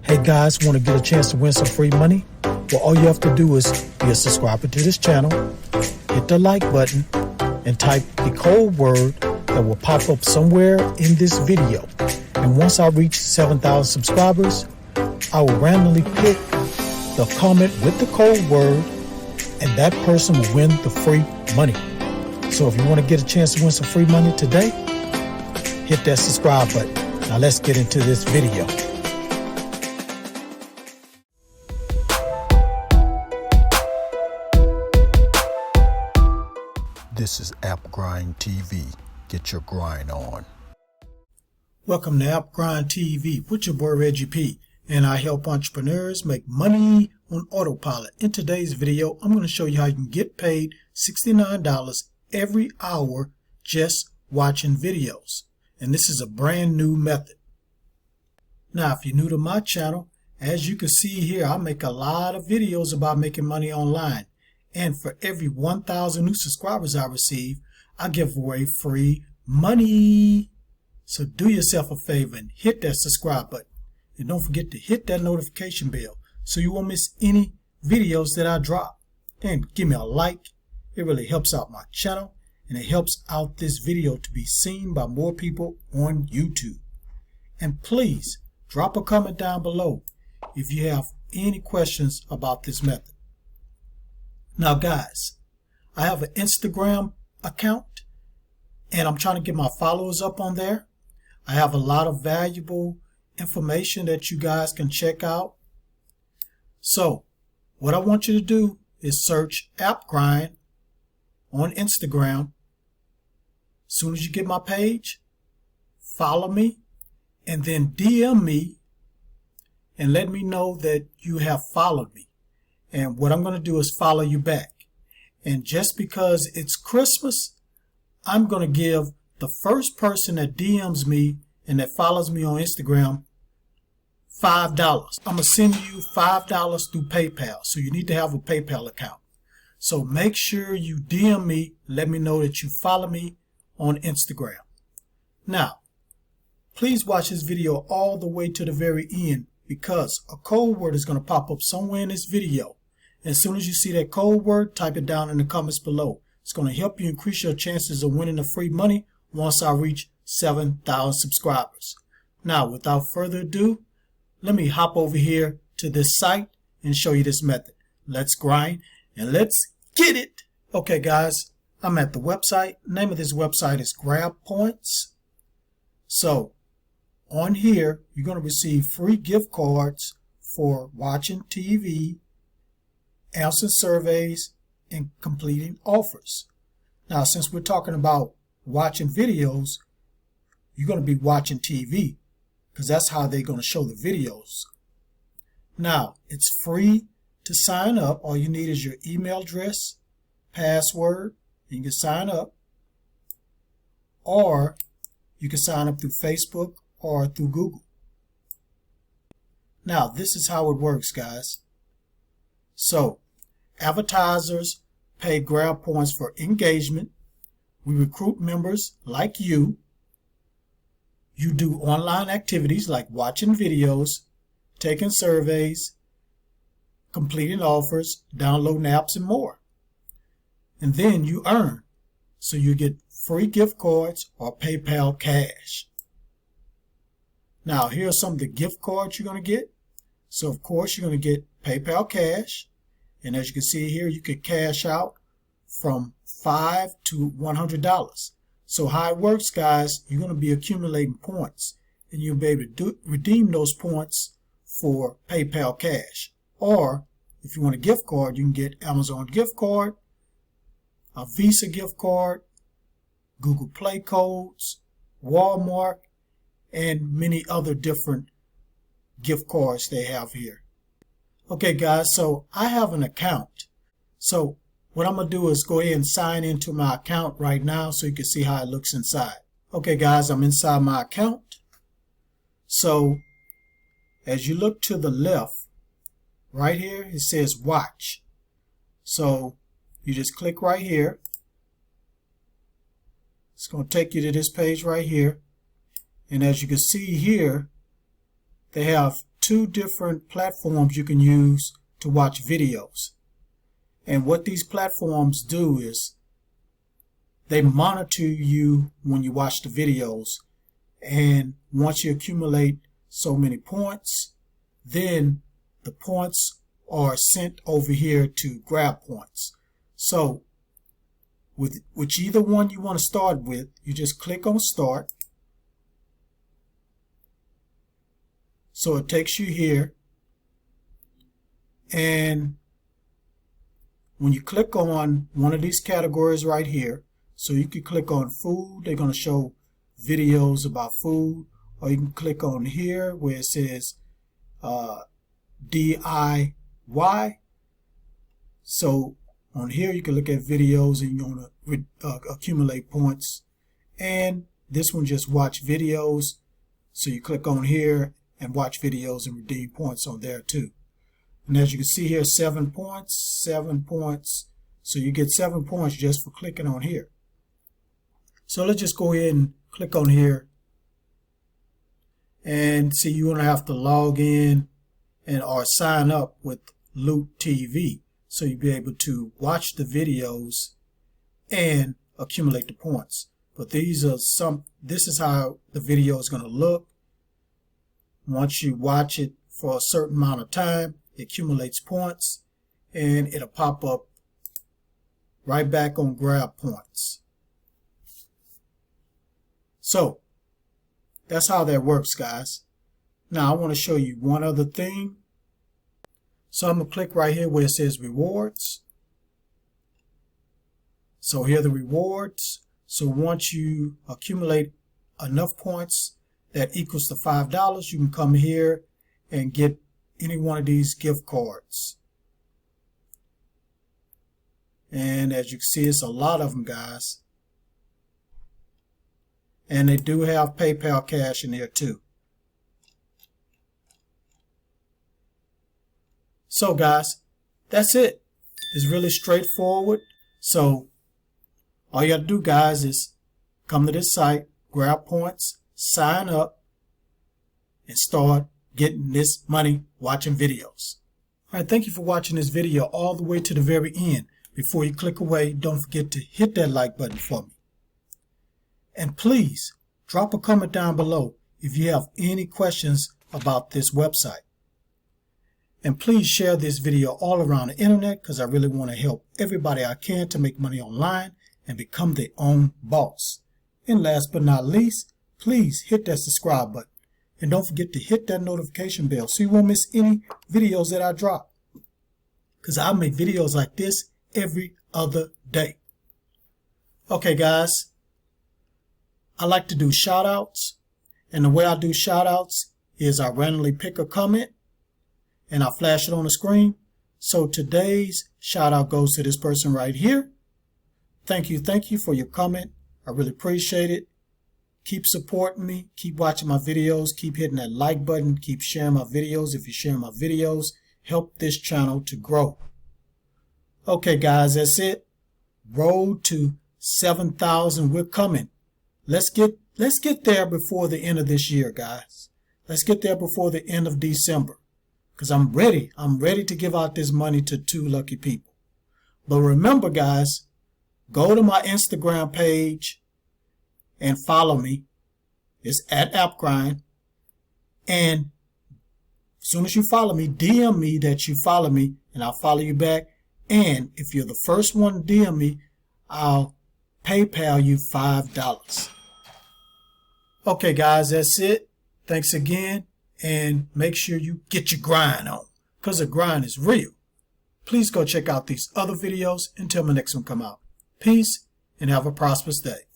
Hey guys, want to get a chance to win some free money? Well, all you have to do is be a subscriber to this channel, hit the like button, and type the code word that will pop up somewhere in this video. And once I reach 7,000 subscribers, I will randomly pick the comment with the code word, and that person will win the free money. So if you want to get a chance to win some free money today, hit that subscribe button. Now let's get into this video. This is AppGrind TV. Get your grind on. Welcome to AppGrind TV with your boy Reggie P, and I help entrepreneurs make money on autopilot. In today's video, I'm going to show you how you can get paid $69 every hour just watching videos. And this is a brand new method. Now, if you're new to my channel, as you can see here, I make a lot of videos about making money online. And for every 1,000 new subscribers I receive, I give away free money. So do yourself a favor and hit that subscribe button. And don't forget to hit that notification bell so you won't miss any videos that I drop. And give me a like. It really helps out my channel, and it helps out this video to be seen by more people on YouTube. And please drop a comment down below if you have any questions about this method. Now guys, I have an Instagram account and I'm trying to get my followers up on there. I have a lot of valuable information that you guys can check out. So what I want you to do is search AppGrind on Instagram. As soon as you get my page, follow me and then DM me and let me know that you have followed me. And what I'm going to do is follow you back. And just because it's Christmas, I'm going to give the first person that DMs me and that follows me on Instagram $5. I'm going to send you $5 through PayPal. So you need to have a PayPal account. So make sure you DM me, let me know that you follow me on Instagram. Now, please watch this video all the way to the very end, because a code word is going to pop up somewhere in this video. As soon as you see that code word, type it down in the comments below. It's going to help you increase your chances of winning the free money once I reach 7,000 subscribers. Now, without further ado, let me hop over here to this site and show you this method. Let's grind and let's get it. Okay, guys, I'm at the website. Name of this website is Grab Points. So on here, you're going to receive free gift cards for watching TV, answering surveys, and completing offers. Now, since we're talking about watching videos, you're going to be watching TV because that's how they're going to show the videos. Now, it's free to sign up. All you need is your email address, password, and you can sign up. Or you can sign up through Facebook or through Google. Now, this is how it works, guys. So, advertisers pay Grab Points for engagement. We recruit members like you. You do online activities like watching videos, taking surveys, completing offers, downloading apps, and more. And then you earn. So you get free gift cards or PayPal cash. Now, here are some of the gift cards you're going to get. So, of course, you're going to get PayPal cash. And as you can see here, you could cash out from $5 to $100. So how it works, guys, you're going to be accumulating points. And you'll be able to redeem those points for PayPal cash. Or if you want a gift card, you can get Amazon gift card, a Visa gift card, Google Play codes, Walmart, and many other different gift cards they have here. Okay, guys, so I have an account. So what I'm going to do is go ahead and sign into my account right now so you can see how it looks inside. Okay, guys, I'm inside my account. So as you look to the left, right here, it says watch. So you just click right here. It's going to take you to this page right here. And as you can see here, they have two different platforms you can use to watch videos. And what these platforms do is they monitor you when you watch the videos. And once you accumulate so many points, then the points are sent over here to grab points. So with either one you want to start with, you just click on start. So it takes you here, and when you click on one of these categories right here, so you can click on food, they're going to show videos about food, or you can click on here where it says DIY. So on here you can look at videos and you want to accumulate points, and this one just watch videos, so you click on here and watch videos and redeem points on there too. And as you can see here, 7 points, 7 points. So you get 7 points just for clicking on here. So let's just go ahead and click on here. And see, you want to have to log in and or sign up with Loot TV, so you'll be able to watch the videos and accumulate the points. But this is how the video is going to look. Once you watch it for a certain amount of time, it accumulates points, and it'll pop up right back on grab points. So that's how that works, guys. Now I want to show you one other thing. So I'm going to click right here where it says rewards. So here are the rewards. So once you accumulate enough points that equals to $5, you can come here and get any one of these gift cards. And as you can see, it's a lot of them, guys. And they do have PayPal Cash in there too. So guys, that's it. It's really straightforward. So all you got to do, guys, is come to this site, grab points, sign up, and start getting this money watching videos. All right, thank you for watching this video all the way to the very end. Before you click away, don't forget to hit that like button for me. And please drop a comment down below if you have any questions about this website. And please share this video all around the internet, because I really want to help everybody I can to make money online and become their own boss. And last but not least, please hit that subscribe button. And don't forget to hit that notification bell so you won't miss any videos that I drop, because I make videos like this every other day. Okay, guys, I like to do shout outs. And the way I do shout outs is I randomly pick a comment and I flash it on the screen. So today's shout out goes to this person right here. Thank you for your comment. I really appreciate it. Keep supporting me. Keep watching my videos. Keep hitting that like button. Keep sharing my videos. If you share my videos, help this channel to grow. Okay, guys, that's it. Road to 7,000. We're coming. Let's get there before the end of this year, guys. Let's get there before the end of December, because I'm ready. I'm ready to give out this money to 2 lucky people. But remember, guys, go to my Instagram page and follow me. It's at AppGrind. And as soon as you follow me, DM me that you follow me, and I'll follow you back. And if you're the first one to DM me, I'll PayPal you $5. Okay, guys, that's it. Thanks again. And make sure you get your grind on, because the grind is real. Please go check out these other videos until my next one come out. Peace and have a prosperous day.